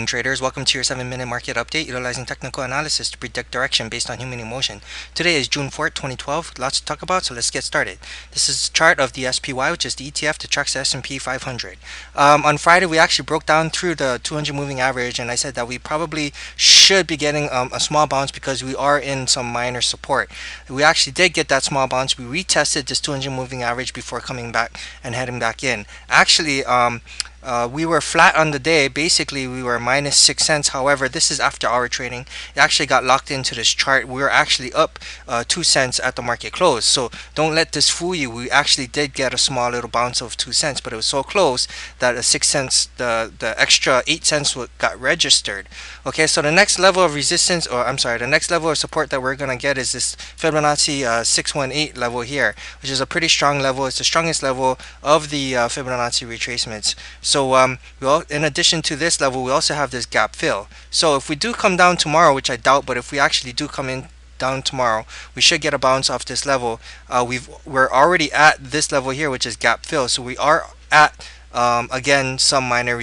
morning, traders. Welcome to your 7-minute market update utilizing technical analysis to predict direction based on human emotion. Today is June 4th, 2012. Lots to talk about, so let's get started. This is a chart of the DSPY, which is the ETF that tracks the S&P 500. On Friday, we actually broke down through the 200 moving average, and I said that we probably should be getting a small bounce because we are in some minor support. We actually did get that small bounce. We retested this 200 moving average before coming back and heading back in. Actually, we were flat on the day. Basically, we were minus 6 cents. However, this is after hour trading. It actually got locked into this chart. We were actually up 2 cents at the market close. So don't let this fool you. We actually did get a small little bounce of 2 cents, but it was so close that the 6 cents, the extra 8 cents got registered. Okay, so the next level of resistance, or I'm sorry, the next level of support that we're gonna get is this Fibonacci 618 level here, which is a pretty strong level. It's the strongest level of the Fibonacci retracements. So in addition to this level, we also have this gap fill. So if we do come down tomorrow, which I doubt, but if we actually do come in down tomorrow, we should get a bounce off this level. We're already at this level here, which is gap fill. So we are at again some minor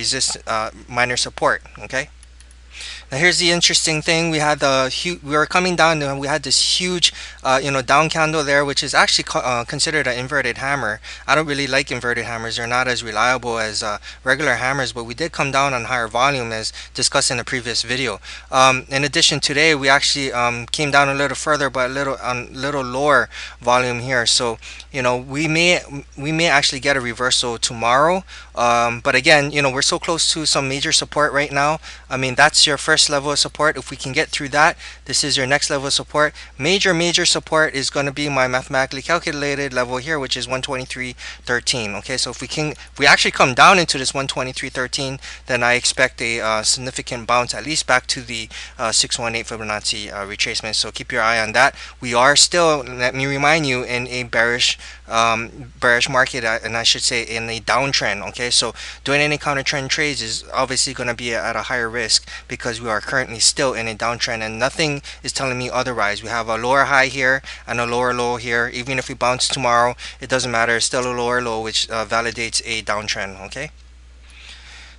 minor support. Okay. Now here's the interesting thing. We were coming down and we had this huge down candle there, which is actually considered an inverted hammer. I don't really like inverted hammers. They're not as reliable as regular hammers, but we did come down on higher volume as discussed in the previous video. In addition, today we actually came down a little further, but a little lower volume here. So we may actually get a reversal tomorrow. But again, we're so close to some major support right now. I mean, that's your first level of support. If we can get through that, this is your next level of support. Major support is going to be my mathematically calculated level here, which is 123.13. Okay, so if we actually come down into this 123.13, then I expect a significant bounce, at least back to the 618 Fibonacci retracement. So keep your eye on that. We are still, let me remind you, in a bearish market, and I should say in a downtrend. Okay, so doing any counter trend trades is obviously going to be at a higher risk because we are currently still in a downtrend, and nothing is telling me otherwise. We have a lower high here and a lower low here. Even if we bounce tomorrow, it doesn't matter. It's still a lower low, which validates a downtrend. Okay.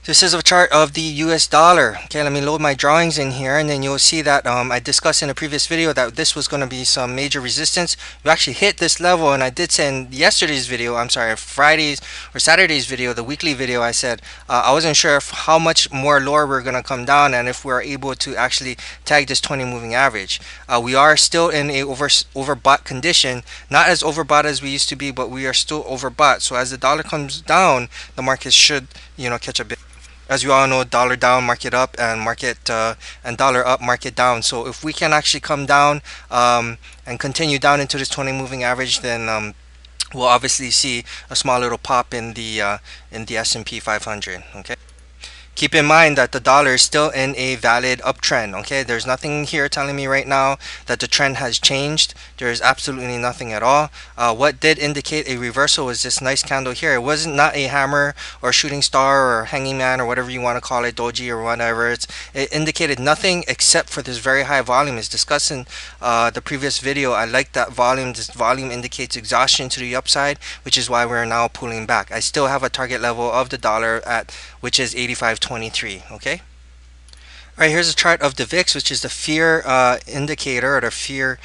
This is a chart of the US dollar. Okay, let me load my drawings in here, and then you'll see that I discussed in a previous video that this was going to be some major resistance. We actually hit this level, and I did say in yesterday's video, I'm sorry, Friday's or Saturday's video, the weekly video, I said I wasn't sure how much more lower we're going to come down and if we're able to actually tag this 20 moving average. We are still in a overbought condition, not as overbought as we used to be, but we are still overbought. So as the dollar comes down, the market should catch a bit. As you all know, dollar down, market up, and dollar up, market down. So if we can actually come down and continue down into this 20 moving average, then we'll obviously see a small little pop in the S&P 500. Okay. Keep in mind that the dollar is still in a valid uptrend. Okay, there's nothing here telling me right now that the trend has changed. There is absolutely nothing at all. What did indicate a reversal was this nice candle here. It wasn't not a hammer or shooting star or hanging man or whatever you want to call it, doji or whatever. It indicated nothing except for this very high volume. As discussed in the previous video, I like that volume. This volume indicates exhaustion to the upside, which is why we're now pulling back. I still have a target level of the dollar which is 85.23. Okay. All right, here's a chart of the VIX, which is the fear indicator, or the fear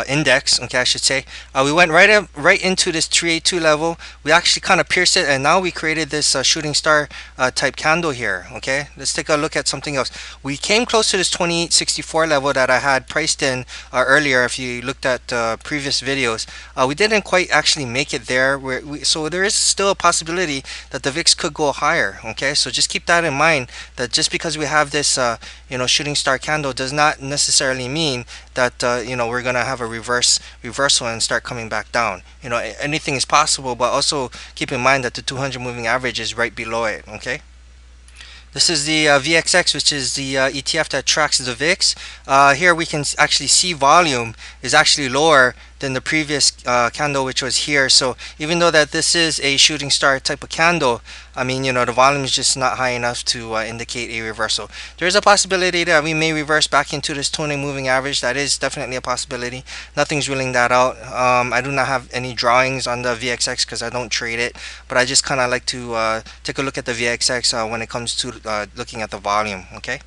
index. Okay, I should say. We went right into this 382 level. We actually kind of pierced it, and now we created this shooting star type candle here. Okay, let's take a look at something else. We came close to this 2864 level that I had priced in earlier. If you looked at previous videos, we didn't quite actually make it there. So there is still a possibility that the VIX could go higher. Okay, so just keep that in mind. That just because we have this shooting star candle does not necessarily mean that we're gonna have a reversal and start coming back down. Anything is possible, but also keep in mind that the 200 moving average is right below it. Okay. This is the VXX, which is the ETF that tracks the VIX. Here we can actually see volume is actually lower than the previous candle, which was here. So even though that this is a shooting star type of candle, I mean, the volume is just not high enough to indicate a reversal. There is a possibility that we may reverse back into this 20 moving average. That is definitely a possibility. Nothing's ruling that out. I do not have any drawings on the VXX because I don't trade it, but I just kind of like to take a look at the VXX when it comes to looking at the volume. Okay.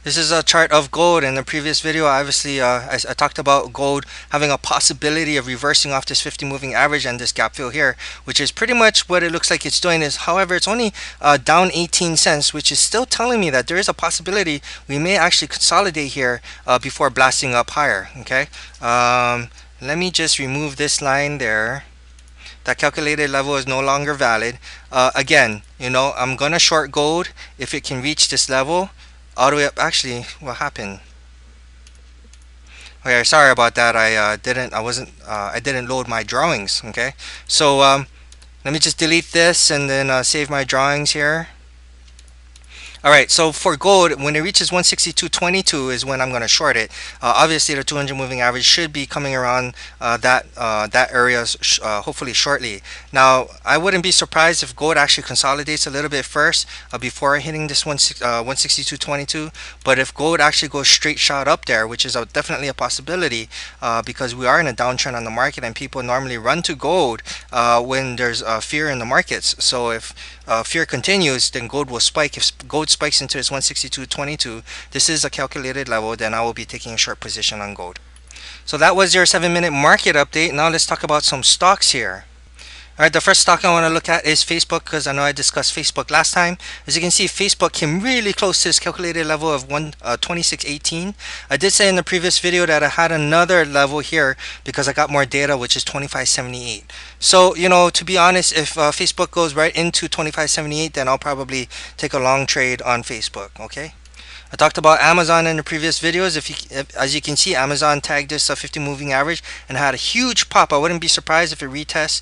This is a chart of gold. In the previous video, obviously, I talked about gold having a possibility of reversing off this 50 moving average and this gap fill here, which is pretty much what it looks like it's doing. However, it's only down 18 cents, which is still telling me that there is a possibility we may actually consolidate here before blasting up higher. Okay, let me just remove this line there. That calculated level is no longer valid. Again, I'm gonna short gold if it can reach this level all the way up. Actually, what happened? Okay, sorry about that. I didn't load my drawings. Okay, so let me just delete this and then save my drawings here. Alright, so for gold, when it reaches 162.22 is when I'm going to short it. Obviously, the 200 moving average should be coming around that area hopefully shortly. Now, I wouldn't be surprised if gold actually consolidates a little bit first before hitting this 162.22. But if gold actually goes straight shot up there, which is definitely a possibility because we are in a downtrend on the market and people normally run to gold when there's fear in the markets. So if fear continues, then gold will spike. If gold spikes into this 162.22, this is a calculated level, then I will be taking a short position on gold. So that was your 7-minute market update. Now let's talk about some stocks here. Alright, the first stock I want to look at is Facebook because I know I discussed Facebook last time. As you can see, Facebook came really close to this calculated level of 26.18. I did say in the previous video that I had another level here because I got more data, which is 25.78. So, to be honest, if Facebook goes right into 25.78, then I'll probably take a long trade on Facebook, okay? I talked about Amazon in the previous videos. As you can see, Amazon tagged this 50 moving average and had a huge pop. I wouldn't be surprised if it retests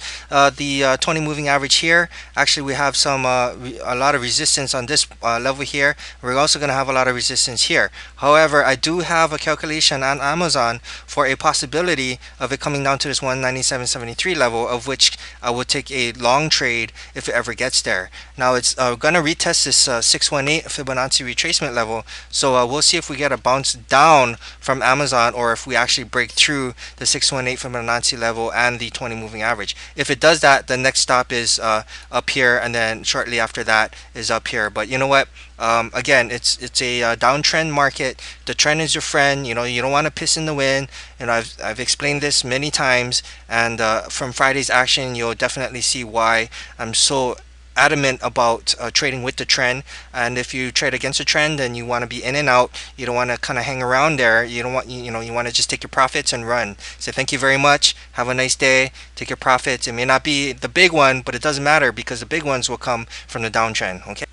the 20 moving average here. Actually, we have a lot of resistance on this level here. We're also going to have a lot of resistance here. However, I do have a calculation on Amazon for a possibility of it coming down to this 197.73 level, of which I would take a long trade if it ever gets there. Now, it's going to retest this 618 Fibonacci retracement level. So we'll see if we get a bounce down from Amazon or if we actually break through the 618 Fibonacci level and the 20 moving average. If it does that, the next stop is up here, and then shortly after that is up here. But you know what? Again, it's a downtrend market. The trend is your friend. You don't want to piss in the wind. I've explained this many times, and from Friday's action, you'll definitely see why I'm so adamant about trading with the trend. And if you trade against the trend, then you want to be in and out. You don't want to kind of hang around there. You don't want you want to just take your profits and run. So thank you very much. Have a nice day. Take your profits. It may not be the big one, but it doesn't matter because the big ones will come from the downtrend. Okay.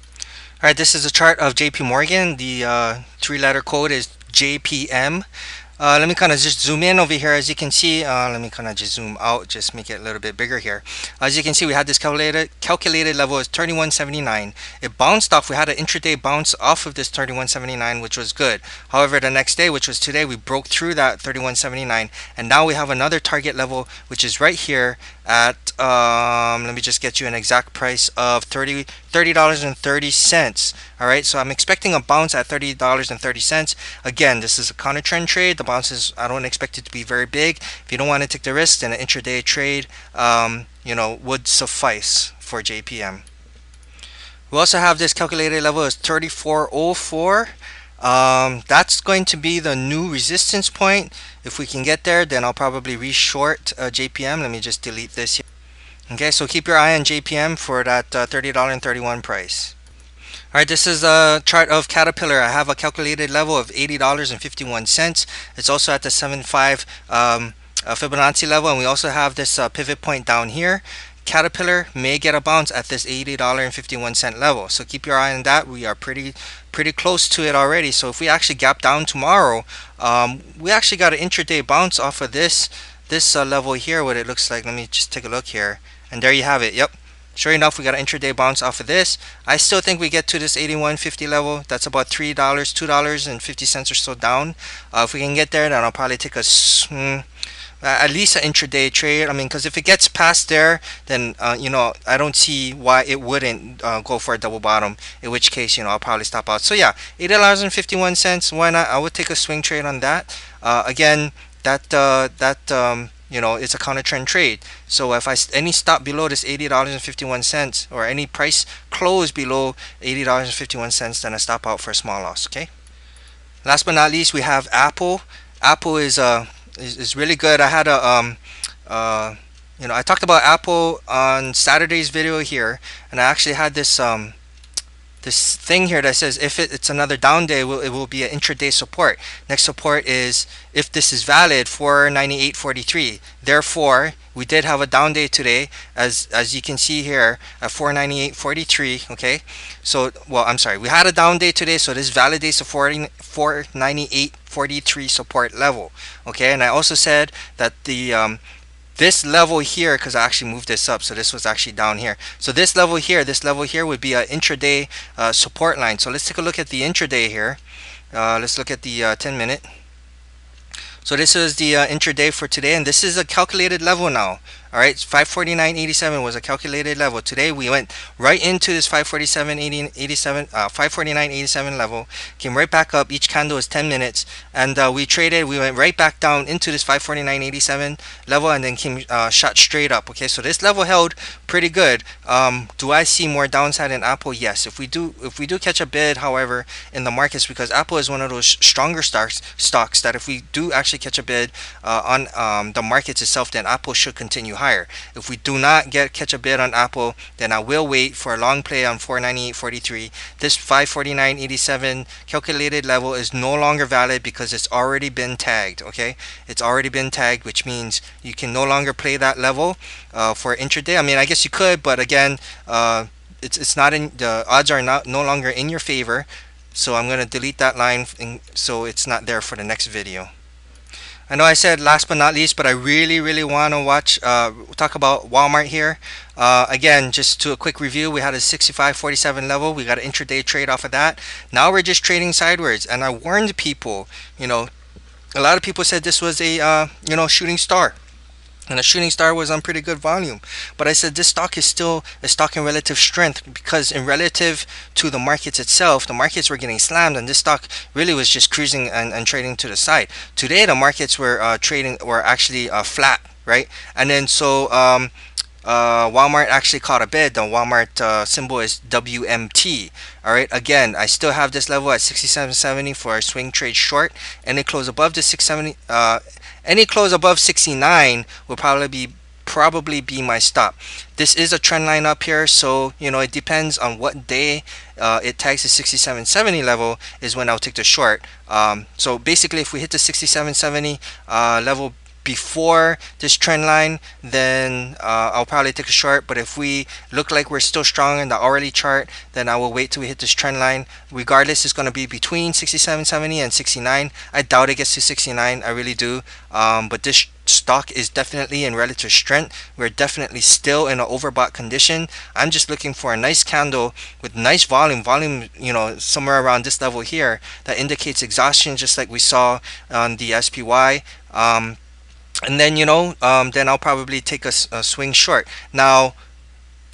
All right. This is a chart of JP Morgan. The three-letter code is JPM. Let me kind of just zoom in over here. As you can see, let me kind of just zoom out, just make it a little bit bigger here. As you can see, we had this calculated level is 31.79. It bounced off. We had an intraday bounce off of this 31.79, which was good. However, the next day, which was today, we broke through that 31.79, and now we have another target level, which is right here at let me just get you an exact price of $30.30. All right, so I'm expecting a bounce at $30.30. Again, this is a counter trend trade. The bounces, I don't expect it to be very big. If you don't want to take the risk, then an intraday trade would suffice for JPM. We also have this calculated level as 34.04. That's going to be the new resistance point. If we can get there, then I'll probably reshort JPM. Let me just delete this here. Okay, so keep your eye on JPM for that $30.31 price. Alright, this is a chart of Caterpillar. I have a calculated level of $80.51. It's also at the 7.5 Fibonacci level, and we also have this pivot point down here. Caterpillar may get a bounce at this $80.51 level, so keep your eye on that. We are pretty close to it already. So if we actually gap down tomorrow, we actually got an intraday bounce off of this level here. What it looks like, let me just take a look here, and there you have it. Yep, sure enough, we got an intraday bounce off of this. I still think we get to this 81.50 level. That's about $2.50 or so down. If we can get there, then I'll probably take a at least an intraday trade. I mean, because if it gets past there, then I don't see why it wouldn't go for a double bottom. In which case, I'll probably stop out. So yeah, $80.51. Why not? I would take a swing trade on that. Again, it's a counter trend trade. So if any stop below this $80.51 or any price close below $80.51, then I stop out for a small loss. Okay. Last but not least, we have Apple. Apple is really good. I had I talked about Apple on Saturday's video here, and I actually had this thing here that says if it's another down day, it will be an intraday support. Next support is, if this is valid, 498.43. Therefore, we did have a down day today, as you can see here at 498.43. Okay, so I'm sorry, we had a down day today, so this validates the 498.43 support level. Okay, and I also said that this level here, because I actually moved this up, so this was actually down here. So this level here would be an intraday support line. So let's take a look at the intraday here. Let's look at the 10-minute. So this is the intraday for today, and this is a calculated level now. All right, 549.87 was a calculated level. Today we went right into this 549.87 level, came right back up. Each candle is 10 minutes, and we went right back down into this 549.87 level, and then came shot straight up. Okay, so this level held pretty good. Do I see more downside in Apple? Yes. If we do catch a bid, however, in the markets, because Apple is one of those stronger stocks that if we do actually catch a bid on the markets itself, then Apple should continue higher. If we do not catch a bid on Apple, then I will wait for a long play on 498.43. This 549.87 calculated level is no longer valid because it's already been tagged. Okay, it's already been tagged, which means you can no longer play that level for intraday. I mean, I guess you could, but again, it's not in the odds are no longer in your favor. So I'm going to delete that line, so it's not there for the next video. I know I said last but not least, but I really want to talk about Walmart here. Again, just to a quick review, we had a 65.47 level. We got an intraday trade off of that. Now we're just trading sideways, and I warned people. A lot of people said this was a shooting star. And a shooting star was on pretty good volume, but I said this stock is still a stock in relative strength, because in relative to the markets itself, the markets were getting slammed, and this stock really was just cruising and trading to the side. Today the markets were actually flat, right? And then so Walmart actually caught a bid. The Walmart symbol is WMT. All right, again, I still have this level at 67.70 for a swing trade short. Any close above the 670, any close above 69 will probably be my stop. This is a trend line up here, so it depends on what day it tags the 67.70 level is when I'll take the short. So basically, if we hit the 67.70 level before this trend line, then I'll probably take a short. But if we look like we're still strong in the hourly chart, then I will wait till we hit this trend line. Regardless, it's going to be between 67.70 and 69. I doubt it gets to 69, I really do. But this stock is definitely in relative strength. We're definitely still in an overbought condition. I'm just looking for a nice candle with nice volume, somewhere around this level here, that indicates exhaustion, just like we saw on the SPY. And then then I'll probably take a swing short. Now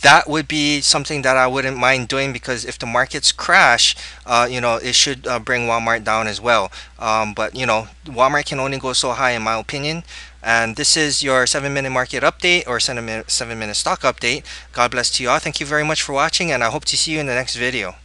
that would be something that I wouldn't mind doing, because if the markets crash, it should bring Walmart down as well. But Walmart can only go so high, in my opinion. And this is your 7-minute market update, or 7-minute stock update. God bless to you all. Thank you very much for watching, and I hope to see you in the next video.